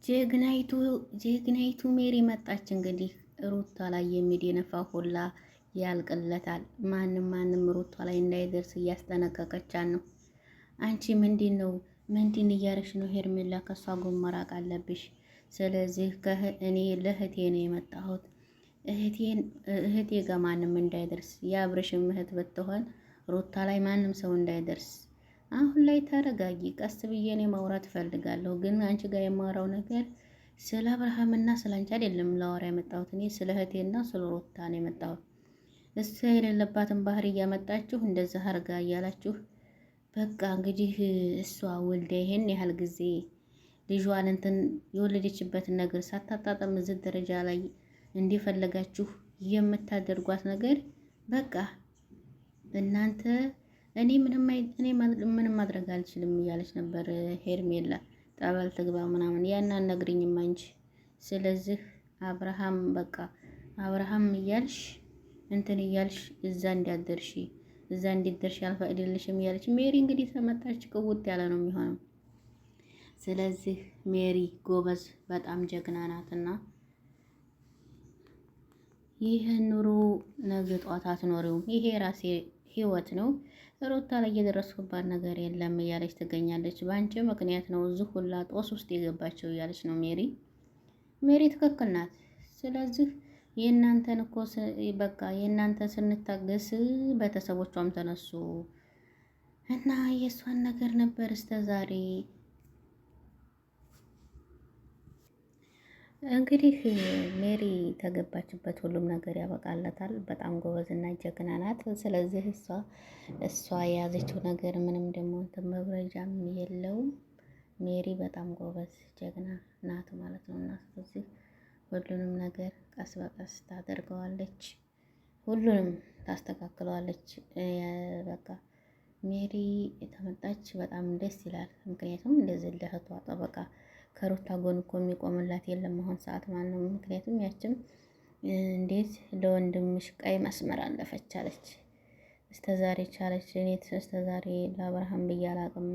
ጀግናይቱ ጀግናይቱ ሜሪ መጣች። እንግዲህ ሩታ ላይ የሚደነፋ ሁላ ያልቅለታል። ማንም ሩታ ላይ እንዳይደርስ እያስጠነቀቀቻት ነው። አንቺ ምንድን እያረሽ ነው ሄርሜላ? ከሷ ጎን መራቅ አለብሽ። ስለዚህ እኔ ለእህቴ ነው የመጣሁት። እህቴ ጋር ማንም እንዳይደርስ፣ የአብርሽም እህት ብትሆን ሩታ ላይ ማንም ሰው እንዳይደርስ። አሁን ላይ ተረጋጊ። ቀስ ብዬ እኔ ማውራት እፈልጋለሁ፣ ግን አንቺ ጋር የማወራው ነገር ስለ አብርሃምና ስለ አንቺ አይደለም ላወራ የመጣሁት። እኔ ስለ እህቴና ስለ ሩታ ነው የመጣሁት። እሷ የሌለባትን ባህሪ እያመጣችሁ እንደዛ አርጋ እያላችሁ በቃ እንግዲህ እሷ ወልዳ ይሄን ያህል ጊዜ ልጇን የወለደችበትን ነገር ሳታጣጠም እዚህ ደረጃ ላይ እንዲፈለጋችሁ የምታደርጓት ነገር በቃ እናንተ እኔ ምንም ማድረግ አልችልም እያለች ነበር ሄርሜላ። ጠበል ትግባ ምናምን ያን አልነግሪኝም አንቺ። ስለዚህ አብርሃም እያልሽ እያልሽ እዛ እንዲደርሽ አልፈቅድልሽም እያለች ሜሪ እንግዲህ ተመጣች። ቅውጥ ያለ ነው የሚሆነው። ስለዚህ ሜሪ ጎበዝ፣ በጣም ጀግና ናትና ይህን ኑሮ ነገ ጧት አትኖሪውም። ይሄ ራሴ ህይወት ነው። ሩታ ላይ የደረስኩባት ነገር የለም እያለች ትገኛለች። በአንቺ ምክንያት ነው እዚህ ሁላ ጦስ ውስጥ የገባቸው እያለች ነው ሜሪ ትክክል ናት። ስለዚህ የእናንተን እኮ በቃ የእናንተን ስንታገስ ቤተሰቦቿም ተነሱ እና የእሷን ነገር ነበር እስከ ዛሬ እንግዲህ ሜሪ ተገባችበት ሁሉም ነገር ያበቃለታል። በጣም ጎበዝና ጀግና ናት። ስለዚህ እሷ የያዘችው ነገር ምንም ደግሞ እንትን መብረጃም የለውም። ሜሪ በጣም ጎበዝ ጀግና ናት ማለት ነው። እና ስለዚህ ሁሉንም ነገር ቀስ በቀስ ታደርገዋለች፣ ሁሉንም ታስተካክለዋለች። በቃ ሜሪ የተመጣች በጣም ደስ ይላል። ምክንያቱም እንደዚህ ለእህቷ ጠበቃ ከሩታ ጎን እኮ የሚቆምላት የለም አሁን ሰዓት ማለት ነው። ምክንያቱም ያችም እንዴት ለወንድምሽ ቀይ መስመር አለፈች አለች። እስከዛሬ ቻለች። እኔ እስከዛሬ ለአብርሃም ብዬ አላቅም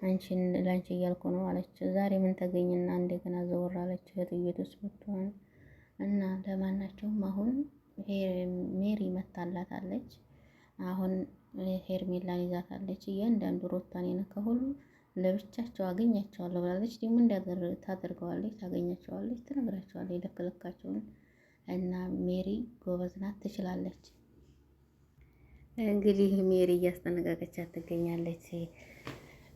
አንቺን ላንቺ እያልኩ ነው አለች። ዛሬ ምን ተገኝና እንደገና ዘወር አለች። እህትዬት ውስጥ ብትሆን እና ለማናቸውም አሁን ሜሪ መታላታለች። አሁን ሄርሜላን ይዛታለች። እያንዳንዱ ሩታን የነካ ሁሉ ለብቻቸው አገኛቸዋለሁ ብላለች። ደግሞ ታደርገዋለች፣ ታገኛቸዋለች፣ ትነግራቸዋለች ልክ ልካቸውን። እና ሜሪ ጎበዝ ናት፣ ትችላለች። እንግዲህ ሜሪ እያስጠነቀቀቻት ትገኛለች።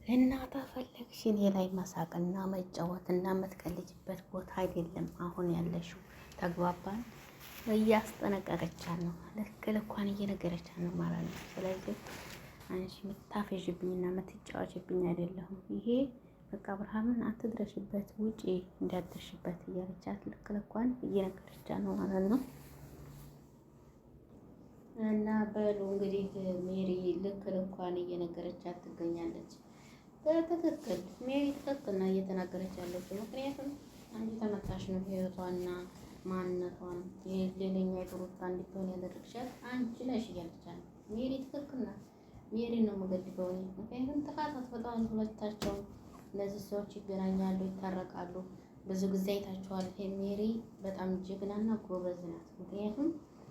እና ተፈለግሽ እኔ ላይ መሳቅና መጫወትና የምትቀልጅበት ቦታ አይደለም አሁን ያለሽው። ተግባባን? እያስጠነቀቀቻት ነው፣ ልክ ልኳን እየነገረቻት ነው ማለት ነው። ስለዚህ አንቺ የምታፈዥብኝና የምትጫወችብኝ አይደለሁም። ይሄ በቃ አብርሃምን አትድረሽበት፣ ውጪ እንዳትደርሽበት እያለቻት ልክ ልኳን እየነገረቻት ነው ማለት ነው። እና በሉ እንግዲህ ሜሪ ልክ ልኳን እየነገረቻት ትገኛለች። በትክክል ሜሪ ትክክል ነው እየተናገረች ያለችው። ምክንያቱም አንቺ ተመታሽ ነው ህይወቷና ማንነቷን ሌላኛ ሩታ እንድትሆን ያደረግሻት አንቺ ነሽ እያለቻት ሜሪ ትክክል ናት። ሜሪ ነው የምገድበው እኔ። ምክንያቱም ጥፋት አጥፍተዋል ሁለታቸው። እነዚህ ሰዎች ይገናኛሉ፣ ይታረቃሉ። ብዙ ጊዜ አይታችኋል። ሜሪ በጣም ጀግናና ጎበዝ ናት። ምክንያቱም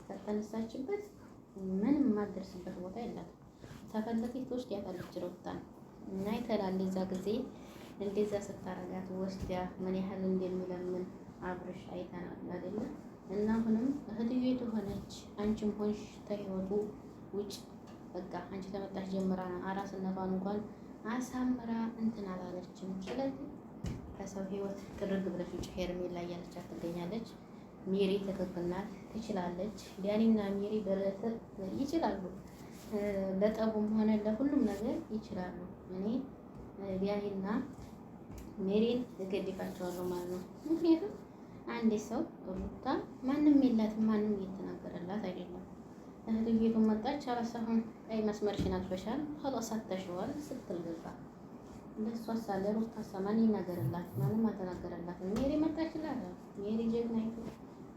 ከተነሳችበት ምንም የማትደርስበት ቦታ የላትም። ተፈለገች ትወስድ ያታለች ሩታን እና ይተላል እዛ ጊዜ እንደዛ ስታረጋት ወስዳ ምን ያህል እንደሚለምን አብርሽ አይተናል አይደለ? እና አሁንም እህትዬቱ ሆነች አንቺም ሆንሽ ተህይወቱ ውጭ በቃ አንቺ ተመጣሽ ጀምራ አራስነቷን እንኳን አሳምራ እንትን አላለችም። ስለዚህ ከሰው ህይወት ጥርግ ብለሽ ውጭ ሄርሜላ እያለቻት ትገኛለች። ሜሪ ትክክል ናት፣ ትችላለች። ዳኒና ሜሪ በረተት ይችላሉ፣ ለጠቡም ሆነ ለሁሉም ነገር ይችላሉ። እኔ ዳኒና ሜሪን እገድፋቸዋለሁ ማለት ነው። ምክንያቱም አንድ ሰው ሩታ ማንም የላትም፣ ማንም እየተናገረላት አይደለም። እህትዬቱ መጣች አላሳሁን ቀይ መስመርሽን አልፈሻል ተሳተሽዋል ስትል ገባ። ለሷ ሳለ ሩታ ሰማን ይናገርላት ማንም አልተናገረላት። ሜሪ መጣችላት። ሜሪ ጀግናይቱ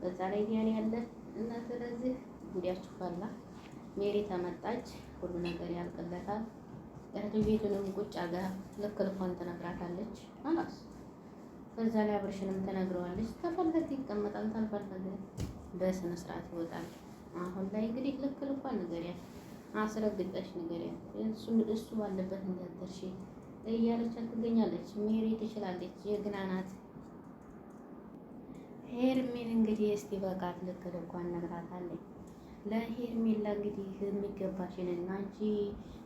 በዛ ላይ ዲያኔ ያለ እና ስለዚህ ጉዲያችሁ ፈላ። ሜሪ ተመጣች፣ ሁሉ ነገር ያልቅለታል። እህትዬቱንም ቁጭ አጋ ልክ ልኳን ትነግራታለች። አላስ ከዛ ላይ አብርሽንም ተነግረዋለች። ተፈለገ ይቀመጣል፣ ታልፈለገ በስነ ስርዓት ይወጣል። አሁን ላይ እንግዲህ ልክ ልኳን ንገሪያት፣ አስረግጠሽ ንገሪያት። እሱ ባለበት እንዳትደርሺ እያለቻት ትገኛለች። ሜሪ ትችላለች፣ ጀግና ናት። ሄርሜላ እንግዲህ እስቲ በቃት ልክ ልኳን ነግራታለች። ለሄርሜላ እንግዲህ የሚገባሽንና አንቺ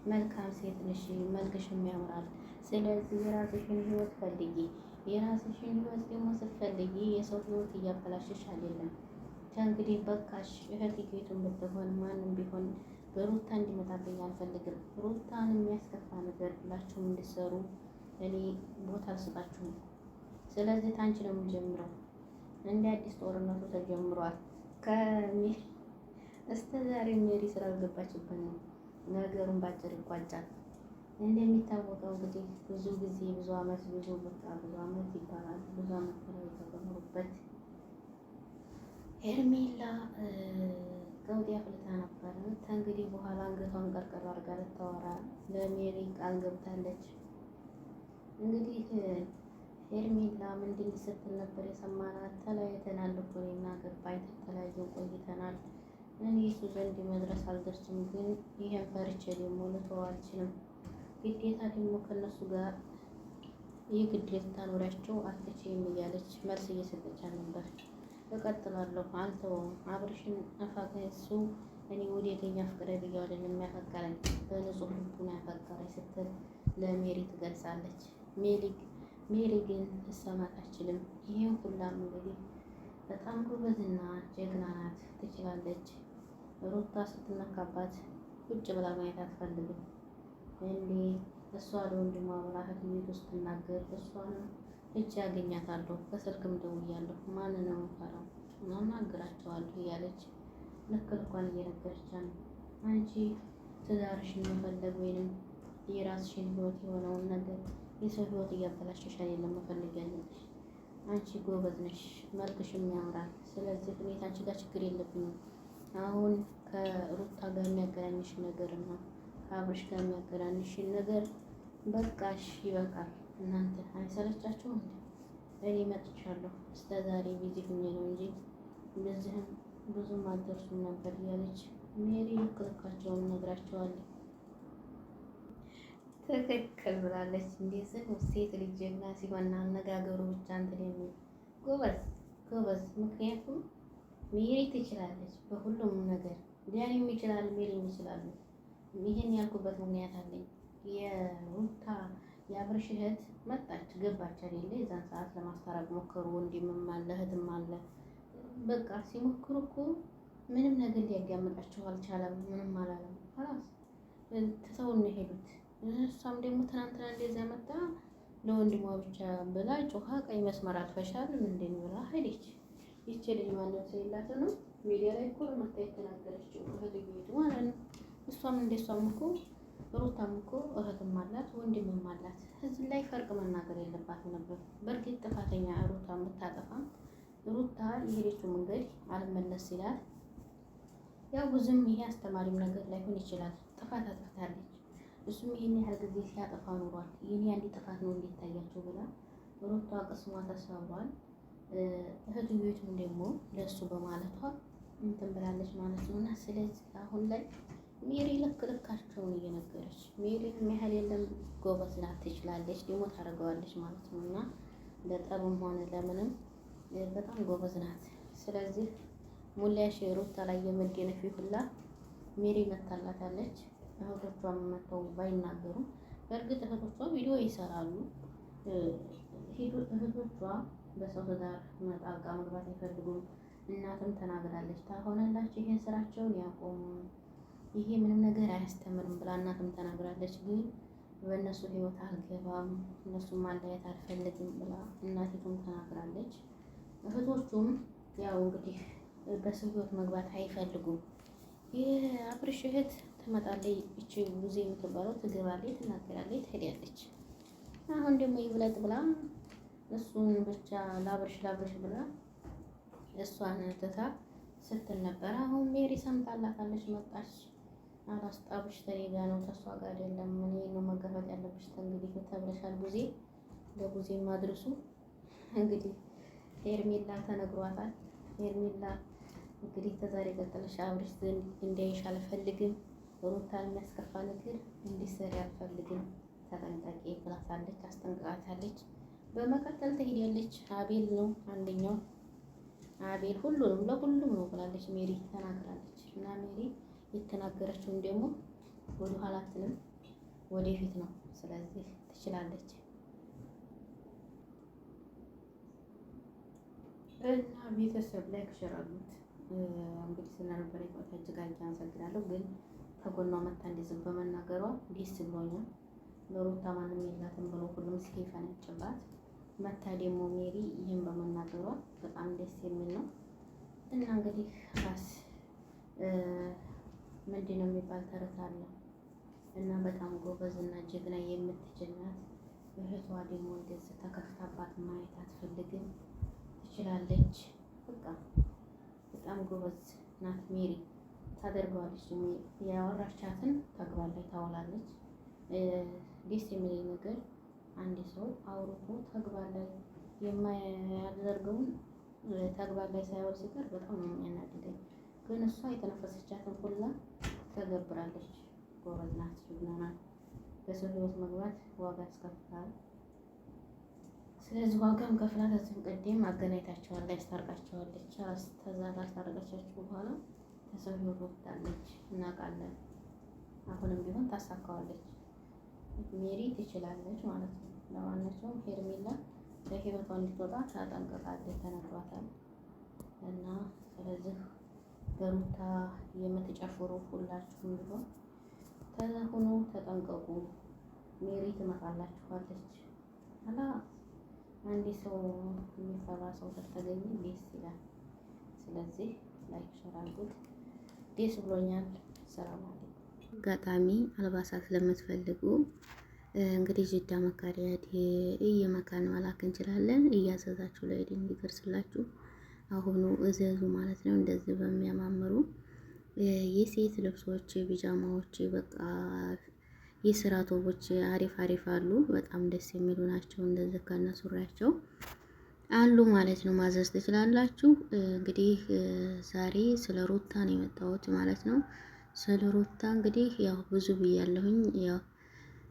መልካም ሴት ነሽ፣ መልክሽም ያምራል። ስለዚህ የራስሽን ህይወት ፈልጊ። የራስሽን ህይወት ደግሞ ስትፈልጊ የሰው ህይወት እያበላሽሽ አይደለም። ከእንግዲህ በቃሽ። እህትዬቱን ብትሆን ማንም ቢሆን በሩታ እንዲመጣብኝ አልፈልግም። ሩታን የሚያስከፋ ነገር ሁላችሁም እንድትሰሩ እኔ ቦታ አልሰጣችሁም። ስለዚህ ታንቺ ነው የምጀምረው። እንደ አዲስ ጦርነቱ ተጀምሯል። እስከ ዛሬ ሜሪ ስላልገባችበት ነው ነገሩን ባጭር ይቋጫል። እንደሚታወቀው እንግዲህ ብዙ ጊዜ ብዙ አመት ይባላል። ብዙ አመት ነው የተቀመሩበት። ሄርሜላ ቀውጢ አፍልታ ነበር። ከእንግዲህ በኋላ አንገቷን ቀርቀር አድርጋ ልታወራ ለሜሪ ቃል ገብታለች። እንግዲህ ሄርሜላ ምንድን ስትል ነበር የሰማናት? ተለያይተናል እኮ እኔና ገባኝ፣ ተለያይተን ቆይተናል። እኔ እሱ ዘንድ መድረስ አልደርስም፣ ግን ይሄን ፈርቼ ደግሞ ልተው አልችልም። ግዴታ ደግሞ ከነሱ ጋር የግዴታ ታኖሪያቸው አትችይም እያለች መልስ እየሰጠቻት ነበር። እቀጥላለሁ፣ አልተውም። አብርሽን እሱ እኔ ወዴተኛ ፍቅረ ብያው አይደለም የሚያፈቀረኝ፣ በንጹህ ልቡን ያፈቀረኝ ስትል ለሜሪ ትገልጻለች። ሜሪ ግን ልትሰማት አትችልም። ይሄን ሁላም እንግዲህ በጣም ጎበዝና ጀግና ናት፣ ትችላለች። ሩታ ስትነካባት ቁጭ ብላ ማየት አትፈልግም። እንዴ እሷ ለወንድሟ ብላ ቤት ውስጥ ትናገር፣ እሷንም እጅ ያገኛታለሁ፣ በስልክም ደውያለሁ፣ ማንን ነው የምፈራው? እናናግራቸዋለሁ እያለች ልክ ልኳን እየነገረቻት ነው። አንቺ ትዳርሽን መፈለግ ወይንም የራስሽን ህይወት የሆነውን ነገር የሰው ህይወት እያበላሸሽ አይደለም መፈለግ ያለብሽ። አንቺ ጎበዝ ነሽ፣ መልክሽም ያምራል። ስለዚህ ሁኔታ አንቺ ጋር ችግር የለብኝም። አሁን ከሩታ ጋር የሚያገናኝሽ ነገር እና ከአብርሽ ጋር የሚያገናኝሽን ነገር በቃሽ፣ ይበቃል። እናንተ አይሰለቻችሁም? እኔ መጥቻለሁ። እስከ ዛሬ ቢዚ ሁኜ ነው እንጂ እንደዚህም ብዙም አልደርሱም ነበር እያለች ሜሪ ልክልካቸውን ነግራቸዋለች። ትክክል ብላለች። እንደዚህ ሴት ልጅ ጀግና ሲሆን አነጋገሩ ብቻ እንትን የሚል ጎበዝ። ምክንያቱም ሜሪ ትችላለች በሁሉም ነገር። ዳኒም ይችላል፣ ሜሪም ይችላሉ። ይህን ያልኩበት ምክንያት አለኝ። የሩታ የአብርሽ እህት መጣች ገባች አይደለ? የዛን ሰዓት ለማስታረቅ ሞከሩ። ወንድምም አለ እህትም አለ። በቃ ሲሞክሩ እኮ ምንም ነገር ሊያጋምጣቸው አልቻለም። ምንም አላለም። ራስ ትተውን ነው የሄዱት። እሷም ደግሞ ትናንትና እንደዚያ መጣ ለወንድሟ ብቻ ብላ ጮኻ ቀይ መስመር አልፈሻል እንዴት ብላ ሄደች። ይቺ ልጅ ማንም ሰው የላት ነው። ሚዲያ ላይ እኮ መታ የተናገረችው እህትዬቱ ማለት ነው። እሷም እንደሷም እኮ ሩታም እኮ እህትም አላት ወንድምም አላት። እዚህ ላይ ፈርቅ መናገር የለባትም ነበር። በእርግጥ ጥፋተኛ ሩታ የምታጠፋም ሩታ የሄደችው መንገድ አልመለስ ሲላት ያው ብዙም ይሄ አስተማሪም ነገር ላይሆን ይችላል። ጥፋት አጥፍታለች። እሱም ይሄን ያህል ጊዜ ሲያጠፋ ኖሯል። ይሄን አንድ ጥፋት ነው እንዲታያቸው ብላ ሩታ ቅስሟ ተሰብሯል። እህትዬቱም ደግሞ ለሱ በማለቷ እንትን ብላለች ማለት ነው። እና ስለዚህ አሁን ላይ ሜሪ ልክ ልካቸውን እየነገረች ሜሪ የሚያህል የለም ጎበዝ ናት፣ ትችላለች፣ ደግሞ ታደርገዋለች ማለት ነው። እና ለጠብም ሆነ ለምንም በጣም ጎበዝ ናት። ስለዚህ ሙሊያሽ ሩታ ላይ የመደነፊ ሁላ ሜሪ መታላታለች። እህቶቿም መተው ባይናገሩም በእርግጥ እህቶቿ ቪዲዮ ይሰራሉ። እህቶቿ በሰው ትዳር ጣልቃ መግባት አይፈልጉም። እናትም ተናግራለች። ታሆነላችሁ ይሄን ስራቸውን ያቆሙ፣ ይሄ ምንም ነገር አያስተምርም ብላ እናትም ተናግራለች። ግን በእነሱ ህይወት አልገባም፣ እነሱም ማለያየት አልፈልግም ብላ እናቲቱም ተናግራለች። እህቶቹም ያው እንግዲህ በሰው ህይወት መግባት አይፈልጉም። የአብርሽ እህት ትመጣለች፣ እቺ ጉዜ የምትባለው ትገባለች፣ ትናገራለች፣ ትሄዳለች። አሁን ደግሞ ይብለጥ ብላ እሱን ብቻ ላብርሽ ብላ እሷን ትታ ስትል ነበር። አሁን ሜሪ ሰምታላታለች፣ መጣች። አላስጣብሽ ተኔጋ ነው ተሷ ጋር አይደለም። እኔ ነው መገፈት ያለብሽ ተንግዲህ ተብለሻል። ጉዜ ለጉዜ ማድረሱ እንግዲህ ሄርሜላ ተነግሯታል። ሄርሜላ እንግዲህ ከዛሬ ቀጥለሽ አብርሽ ዘንድ እንዳይሽ አልፈልግም፣ ሩታን የሚያስከፋ ነገር እንዲሰሪ አልፈልግም፣ ተጠንቀቂ ብላታለች፣ አስጠንቅቃታለች። በመቀጠል ትሄዳለች። አቤል ነው አንደኛው አቤል ሁሉንም ለሁሉም ነው ብላለች፣ ሜሪ ተናግራለች። እና ሜሪ የተናገረችውን ደግሞ ወደ ኋላ አትልም፣ ወደፊት ነው። ስለዚህ ትችላለች። እና ቤተሰብ ላይክ ሸር አሉት። እንግዲህ ስለነበረ ቆይታ እጅግ አድርጌ አመሰግናለሁ። ግን ከጎኗ መታ እንደዚህ በመናገሯ ደስ ብሎኛል። ለሩታ ማንም የላትም ብሎ ሁሉም ሲፈነጭባት መታ ደግሞ ሜሪ ይህን በመናገሯ በጣም ደስ የሚል ነው። እና እንግዲህ ራስ ምንድን ነው የሚባል ተረት አለ እና በጣም ጎበዝ እና ጀግና የምትችል ናት። እህቷ ደግሞ እንደዚህ ተከፍታባት ማየት አትፈልግም። ትችላለች። በቃ በጣም ጎበዝ ናት ሜሪ። ታደርገዋለች። ያወራቻትን ተግባር ላይ ታውላለች። ደስ የሚለኝ ነገር አንድ ሰው አውርቶ ተግባር ላይ የማያደርገውን ተግባር ላይ ሳይወር ሲቀር በጣም ነው የሚያናድደኝ። ግን እሷ የተነፈሰቻትን ሁላ ተገብራለች። ጎበዝ ናት፣ ጀግና ናት። በሰው ህይወት መግባት ዋጋ ያስከፍላል። ስለዚህ ዋጋም ከፍላ ከዚህም ቀደም አገናኝታቸዋለች፣ ያስታርቃቸዋለች። ከዛ ካስታረቀቻቸው በኋላ ከሰው ህይወት ወጥታለች፣ እናውቃለን። አሁንም ቢሆን ታሳካዋለች። ሜሪ ትችላለች ማለት ነው። ለማናቸውም ሄርሜላ ለህይወቷ እንድትወጣ ታጠንቅቃለች፣ ተነግሯታል። እና ስለዚህ በሩታ የምትጨፍሩ ሁላችሁም ቢሆን ተሁኑ፣ ተጠንቀቁ። ሜሪ ትመጣላችኋለች። አላ አንድ ሰው የሚፈራ ሰው ከተገኘ ደስ ይላል። ስለዚህ ላይክ ሸር አድርጉት። ደስ ብሎኛል። ሰላም አለይኩም። አጋጣሚ አልባሳት ለምትፈልጉ እንግዲህ ጅዳ መካሪያት እየመካን መላክ እንችላለን። እያዘዛችሁ ለኢድ እንዲደርስላችሁ አሁኑ እዘዙ ማለት ነው። እንደዚህ በሚያማምሩ የሴት ልብሶች፣ ቢጃማዎች፣ በቃ የስራ ቶቦች አሪፍ አሪፍ አሉ። በጣም ደስ የሚሉ ናቸው። እንደዚህ ከነ ሱሪያቸው አሉ ማለት ነው። ማዘዝ ትችላላችሁ። እንግዲህ ዛሬ ስለ ሩታ ነው የመጣሁት ማለት ነው። ስለ ሩታ እንግዲህ ያው ብዙ ብያለሁኝ። ያው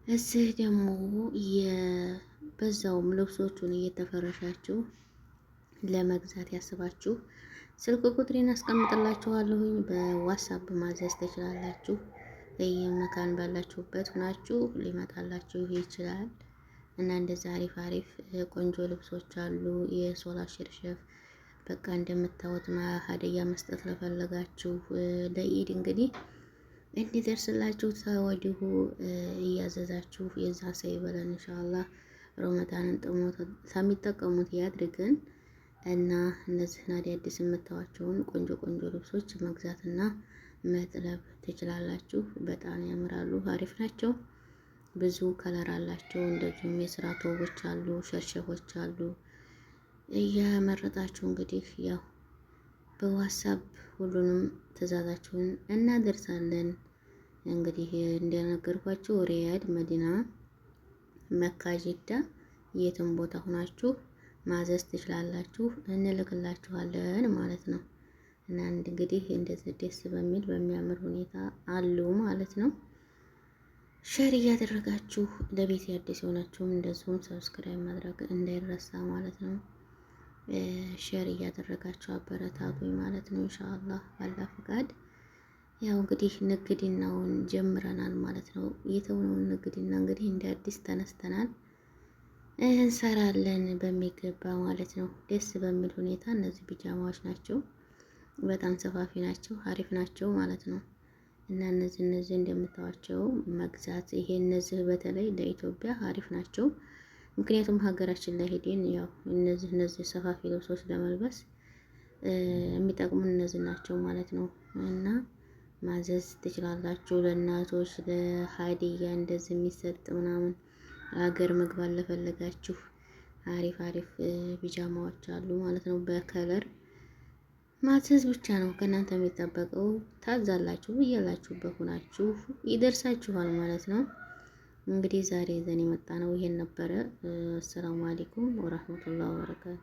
እዚህ ደግሞ በዛውም ልብሶቹን እየተፈረሻችሁ ለመግዛት ያስባችሁ ስልክ ቁጥሬን አስቀምጥላችኋለሁኝ። በዋትስአፕ ማዘዝ ትችላላችሁ። በየመካን ባላችሁበት ሆናችሁ ሊመጣላችሁ ይችላል። እና እንደዛ አሪፍ አሪፍ ቆንጆ ልብሶች አሉ። የሶላ ሽርሸፍ በቃ እንደምታዩት ሀዲያ መስጠት ለፈለጋችሁ ለኢድ እንግዲህ እንዲደርስላችሁ ተወዲሁ እያዘዛችሁ የዛ ሰው ይበለን ኢንሻአላህ። ረመዳንን ጥሞ ከሚጠቀሙት ያድርገን። እና እነዚህን አዳዲስ የምታዋቸውን ቆንጆ ቆንጆ ልብሶች መግዛትና መጥለብ ትችላላችሁ። በጣም ያምራሉ፣ አሪፍ ናቸው። ብዙ ከለር አላቸው። እንደዚሁም የስራ ቶቦች አሉ፣ ሸርሸፎች አሉ። እያመረጣችሁ እንግዲህ ያው በዋትስአፕ ሁሉንም ትዕዛዛችሁን እናደርሳለን። እንግዲህ እንደነገርኳችሁ ሪያድ፣ መዲና፣ መካ፣ ጅዳ የትም ቦታ ሆናችሁ ማዘዝ ትችላላችሁ፣ እንልክላችኋለን ማለት ነው። እና እንግዲህ እንደዚህ ደስ በሚል በሚያምር ሁኔታ አሉ ማለት ነው። ሼር እያደረጋችሁ ለቤት አዲስ የሆናችሁም እንደዚሁም ሰብስክራይብ ማድረግ እንዳይረሳ ማለት ነው። ሼር እያደረጋችሁ አበረታቱኝ ማለት ነው። ኢንሻአላህ ባላ ፈቃድ ያው እንግዲህ ንግድናውን ጀምረናል ማለት ነው። የተውነውን ንግድና እንግዲህ እንደ አዲስ ተነስተናል እንሰራለን በሚገባ ማለት ነው። ደስ በሚል ሁኔታ እነዚህ ቢጃማዎች ናቸው። በጣም ሰፋፊ ናቸው፣ አሪፍ ናቸው ማለት ነው። እና እነዚህ እንደምታዋቸው መግዛት ይሄ እነዚህ በተለይ ለኢትዮጵያ አሪፍ ናቸው። ምክንያቱም ሀገራችን ላይ ሄደን ያው እነዚህ ሰፋፊ ልብሶች ለመልበስ የሚጠቅሙን እነዚህ ናቸው ማለት ነው። እና ማዘዝ ትችላላችሁ። ለእናቶች ለሀዲያ እንደዚህ የሚሰጥ ምናምን ሀገር መግባት ለፈለጋችሁ አሪፍ አሪፍ ቢጃማዎች አሉ ማለት ነው። በከለር ማዘዝ ብቻ ነው ከእናንተ የሚጠበቀው። ታዛላችሁ ብያላችሁበት ሆናችሁ ይደርሳችኋል ማለት ነው። እንግዲህ ዛሬ ይዘን የመጣ ነው ይሄን ነበረ። አሰላሙ አለይኩም ወራህመቱላሂ ወበረካቱ።